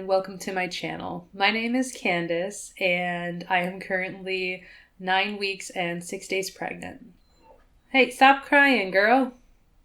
welcome to my channel. My name is Candace and I am currently 9 weeks and 6 days pregnant. Hey, stop crying, girl.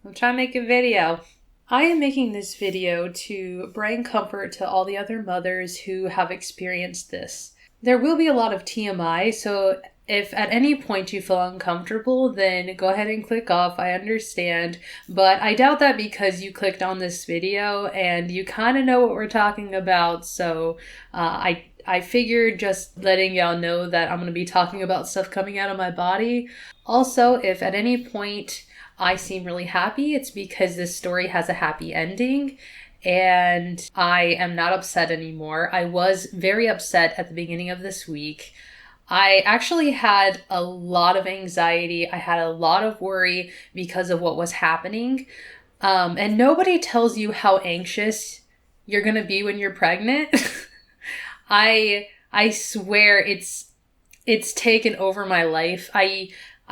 I'm trying to make a video. I am making this video to bring comfort to all the other mothers who have experienced this. There will be a lot of TMI, so if at any point you feel uncomfortable, then go ahead and click off. I understand, but I doubt that because you clicked on this video and you kind of know what we're talking about, so I figured just letting y'all know that I'm going to be talking about stuff coming out of my body. Also, if at any point I seem really happy, it's because this story has a happy ending. And I am not upset anymore. I was very upset at the beginning of this week. I actually had a lot of anxiety. I had a lot of worry because of what was happening. And nobody tells you how anxious you're going to be when you're pregnant. I swear it's taken over my life.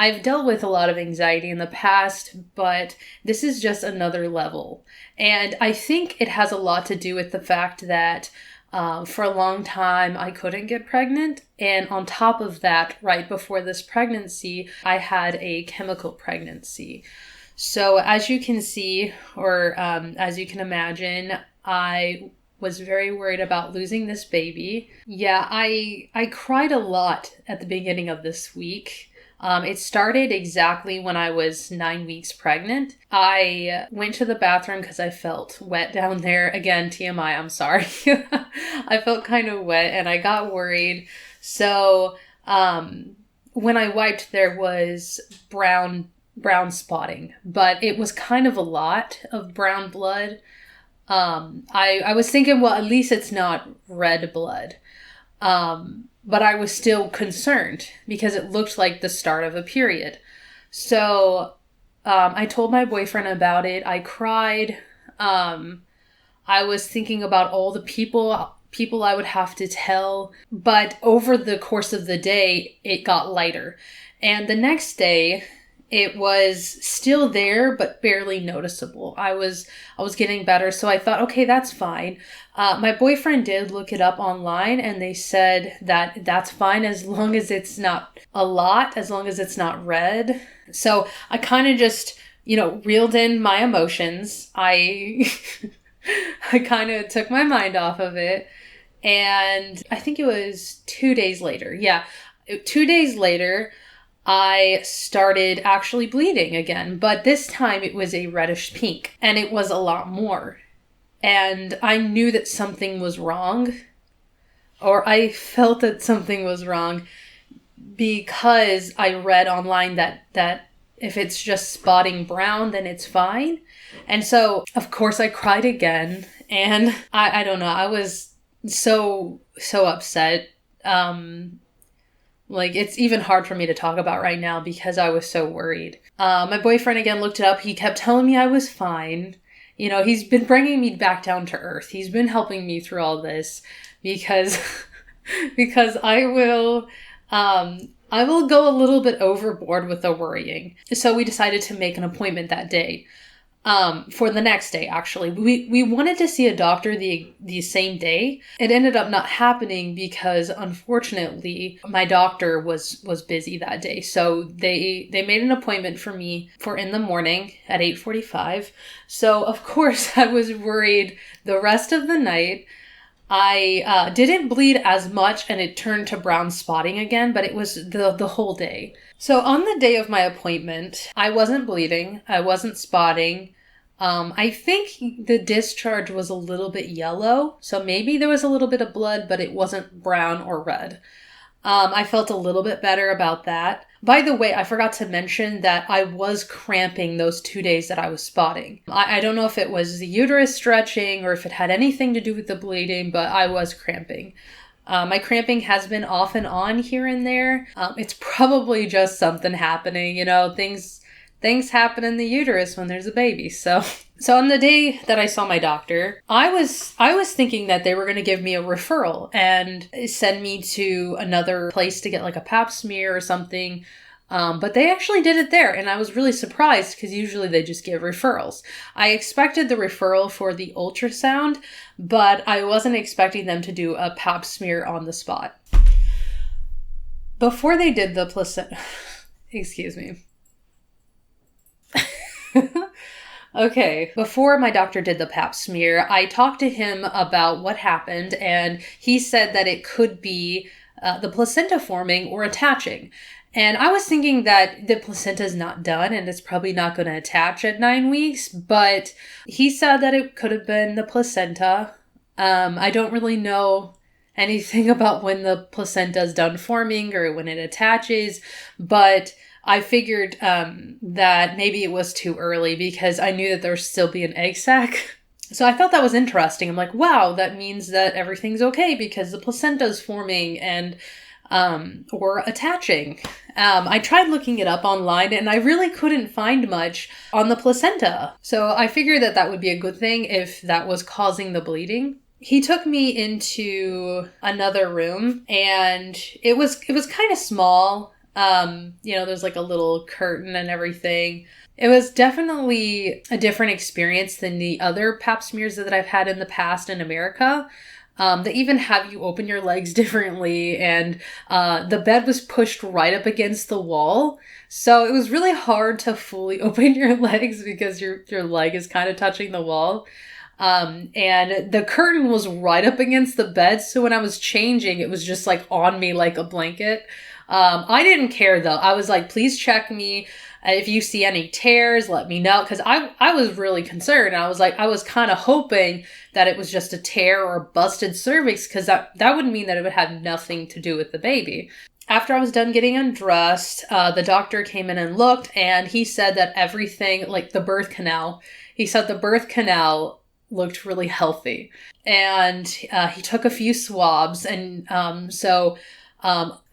I've dealt with a lot of anxiety in the past, but this is just another level. And I think it has a lot to do with the fact that for a long time I couldn't get pregnant. And on top of that, right before this pregnancy, I had a chemical pregnancy. So as you can see, or as you can imagine, I was very worried about losing this baby. Yeah, I cried a lot at the beginning of this week. It started exactly when I was 9 weeks pregnant. I went to the bathroom because I felt wet down there. Again, TMI, I'm sorry. I felt kind of wet and I got worried. So when I wiped, there was brown spotting, but it was kind of a lot of brown blood. I was thinking, well, at least it's not red blood. But I was still concerned because it looked like the start of a period. So I told my boyfriend about it. I cried. I was thinking about all the people I would have to tell. But over the course of the day, it got lighter. And the next day, it was still there, but barely noticeable. I was getting better, so I thought, okay, that's fine. My boyfriend did look it up online, and they said that that's fine as long as it's not a lot, as long as it's not red. So I kind of just, reeled in my emotions. I kind of took my mind off of it, and I think it was 2 days later. Yeah, 2 days later, I started actually bleeding again, but this time it was a reddish pink, and it was a lot more. And I knew that something was wrong, or I felt that something was wrong because I read online that if it's just spotting brown, then it's fine. And so, of course, I cried again, and I don't know, I was so upset. It's even hard for me to talk about right now because I was so worried. My boyfriend again looked it up. He kept telling me I was fine. He's been bringing me back down to earth. He's been helping me through all this because I will go a little bit overboard with the worrying. So we decided to make an appointment that day. For the next day, actually. We wanted to see a doctor the same day. It ended up not happening because, unfortunately, my doctor was busy that day. So they made an appointment for me for in the morning at 8:45. So, of course, I was worried the rest of the night. I didn't bleed as much and it turned to brown spotting again, but it was the whole day. So on the day of my appointment, I wasn't bleeding. I wasn't spotting. I think the discharge was a little bit yellow, so maybe there was a little bit of blood, but it wasn't brown or red. I felt a little bit better about that. By the way, I forgot to mention that I was cramping those 2 days that I was spotting. I don't know if it was the uterus stretching or if it had anything to do with the bleeding, but I was cramping. My cramping has been off and on here and there. It's probably just something happening, things happen in the uterus when there's a baby. So on the day that I saw my doctor, I was thinking that they were going to give me a referral and send me to another place to get like a pap smear or something. But they actually did it there, and I was really surprised because usually they just give referrals. I expected the referral for the ultrasound, but I wasn't expecting them to do a pap smear on the spot. Before they did the placenta... Excuse me. Okay, before my doctor did the pap smear, I talked to him about what happened, and he said that it could be the placenta forming or attaching. And I was thinking that the placenta is not done and it's probably not going to attach at 9 weeks, but he said that it could have been the placenta. I don't really know anything about when the placenta is done forming or when it attaches, but I figured that maybe it was too early because I knew that there would still be an egg sac. So I thought that was interesting. I'm like, wow, that means that everything's okay because the placenta is forming and or attaching. I tried looking it up online and I really couldn't find much on the placenta. So I figured that that would be a good thing if that was causing the bleeding. He took me into another room and it was kind of small. There's like a little curtain and everything. It was definitely a different experience than the other pap smears that I've had in the past in America. They even have you open your legs differently, and the bed was pushed right up against the wall. So it was really hard to fully open your legs because your leg is kind of touching the wall. And the curtain was right up against the bed. So when I was changing, it was just like on me like a blanket. I didn't care though. I was like, please check me. If you see any tears, let me know. Because I was really concerned. I was kind of hoping that it was just a tear or a busted cervix because that would mean that it would have nothing to do with the baby. After I was done getting undressed, the doctor came in and looked and he said that everything, like the birth canal, he said the birth canal looked really healthy. And he took a few swabs and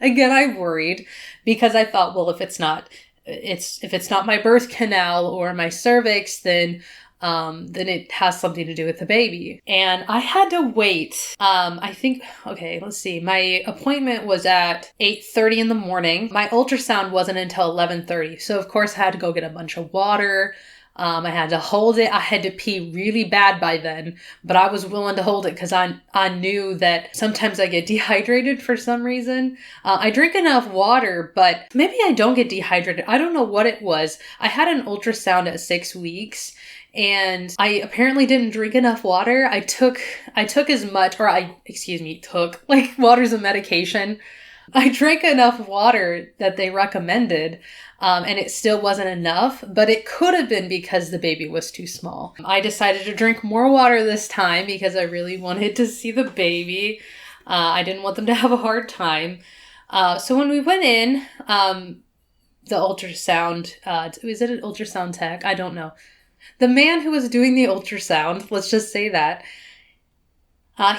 again, I worried because I thought, well, if it's not my birth canal or my cervix, then it has something to do with the baby. And I had to wait. Let's see. My appointment was at 8:30 in the morning. My ultrasound wasn't until 11:30. So of course I had to go get a bunch of water. I had to hold it. I had to pee really bad by then, but I was willing to hold it because I knew that sometimes I get dehydrated for some reason. I drink enough water, but maybe I don't get dehydrated. I don't know what it was. I had an ultrasound at 6 weeks and I apparently didn't drink enough water. I took as much, like water's a medication. I drank enough water that they recommended, and it still wasn't enough, but it could have been because the baby was too small. I decided to drink more water this time because I really wanted to see the baby. I didn't want them to have a hard time. So when we went in, the ultrasound, is it an ultrasound tech? I don't know. The man who was doing the ultrasound, let's just say that,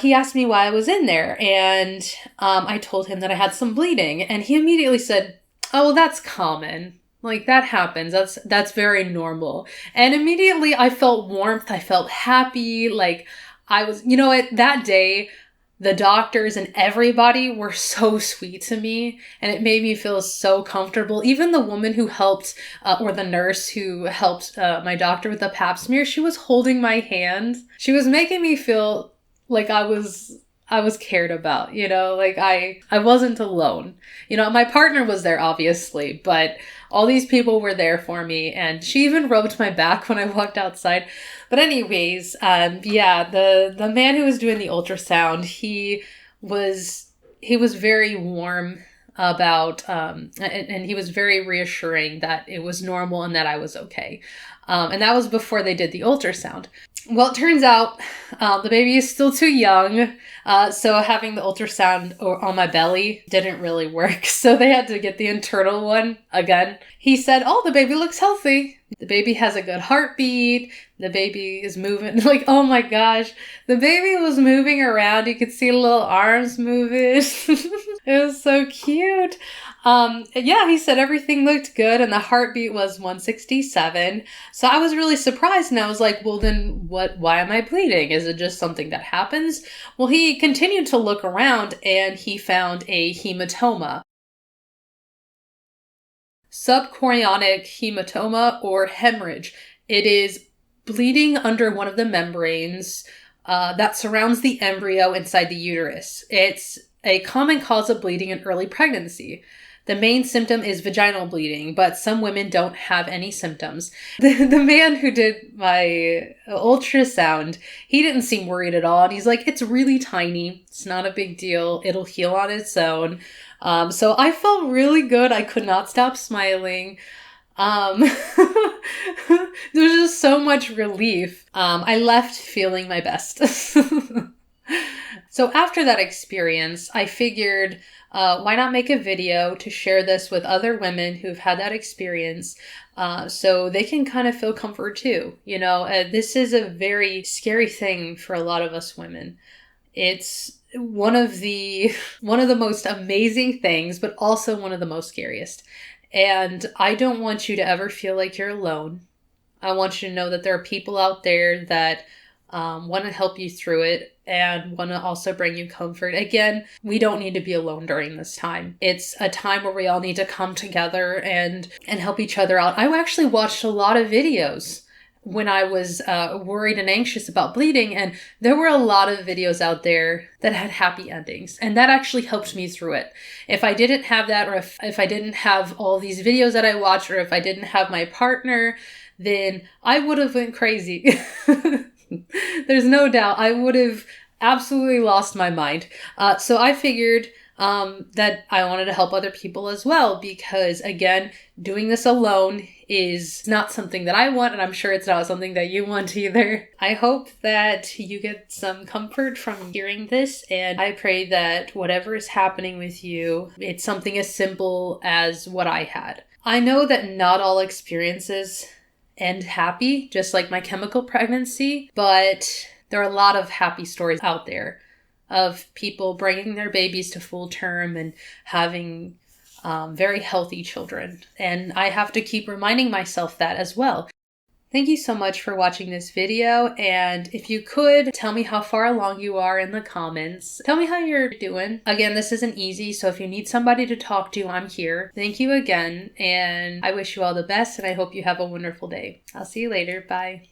he asked me why I was in there, and I told him that I had some bleeding, and he immediately said, oh, well, that's common. Like, that happens. That's very normal. And immediately I felt warmth. I felt happy. Like, I was, that day, the doctors and everybody were so sweet to me, and it made me feel so comfortable. Even the woman who helped, or the nurse who helped my doctor with the pap smear, she was holding my hand. She was making me feel like I was cared about, like I wasn't alone. My partner was there, obviously, but all these people were there for me, and she even rubbed my back when I walked outside. But anyways, the man who was doing the ultrasound, he was very warm about, and he was very reassuring that it was normal and that I was okay. And that was before they did the ultrasound. Well, it turns out the baby is still too young, so having the ultrasound on my belly didn't really work, so they had to get the internal one again. He said, oh, the baby looks healthy. The baby has a good heartbeat. The baby is moving. Like, oh my gosh, the baby was moving around. You could see little arms moving. It was so cute. He said everything looked good and the heartbeat was 167. So I was really surprised and I was like, well then why am I bleeding? Is it just something that happens? Well, he continued to look around and he found a hematoma. subchorionic hematoma or hemorrhage. It is bleeding under one of the membranes that surrounds the embryo inside the uterus. It's a common cause of bleeding in early pregnancy. The main symptom is vaginal bleeding, but some women don't have any symptoms. The man who did my ultrasound, he didn't seem worried at all. And he's like, it's really tiny. It's not a big deal. It'll heal on its own. So I felt really good. I could not stop smiling. There's just so much relief. I left feeling my best. So after that experience, I figured, why not make a video to share this with other women who've had that experience, so they can kind of feel comfort too. You know, this is a very scary thing for a lot of us women. It's one of the most amazing things, but also one of the most scariest. And I don't want you to ever feel like you're alone. I want you to know that there are people out there that want to help you through it and want to also bring you comfort. Again, we don't need to be alone during this time. It's a time where we all need to come together and help each other out. I actually watched a lot of videos when I was worried and anxious about bleeding, and there were a lot of videos out there that had happy endings, and that actually helped me through it. If I didn't have that, or if I didn't have all these videos that I watched, or if I didn't have my partner, then I would have went crazy. There's no doubt I would have absolutely lost my mind. So I figured that I wanted to help other people as well, because again, doing this alone is not something that I want, and I'm sure it's not something that you want either. I hope that you get some comfort from hearing this, and I pray that whatever is happening with you, it's something as simple as what I had. I know that not all experiences end happy, just like my chemical pregnancy, but there are a lot of happy stories out there of people bringing their babies to full term and having very healthy children. And I have to keep reminding myself that as well. Thank you so much for watching this video, and if you could, tell me how far along you are in the comments. Tell me how you're doing. Again, this isn't easy, so if you need somebody to talk to, I'm here. Thank you again, and I wish you all the best, and I hope you have a wonderful day. I'll see you later. Bye.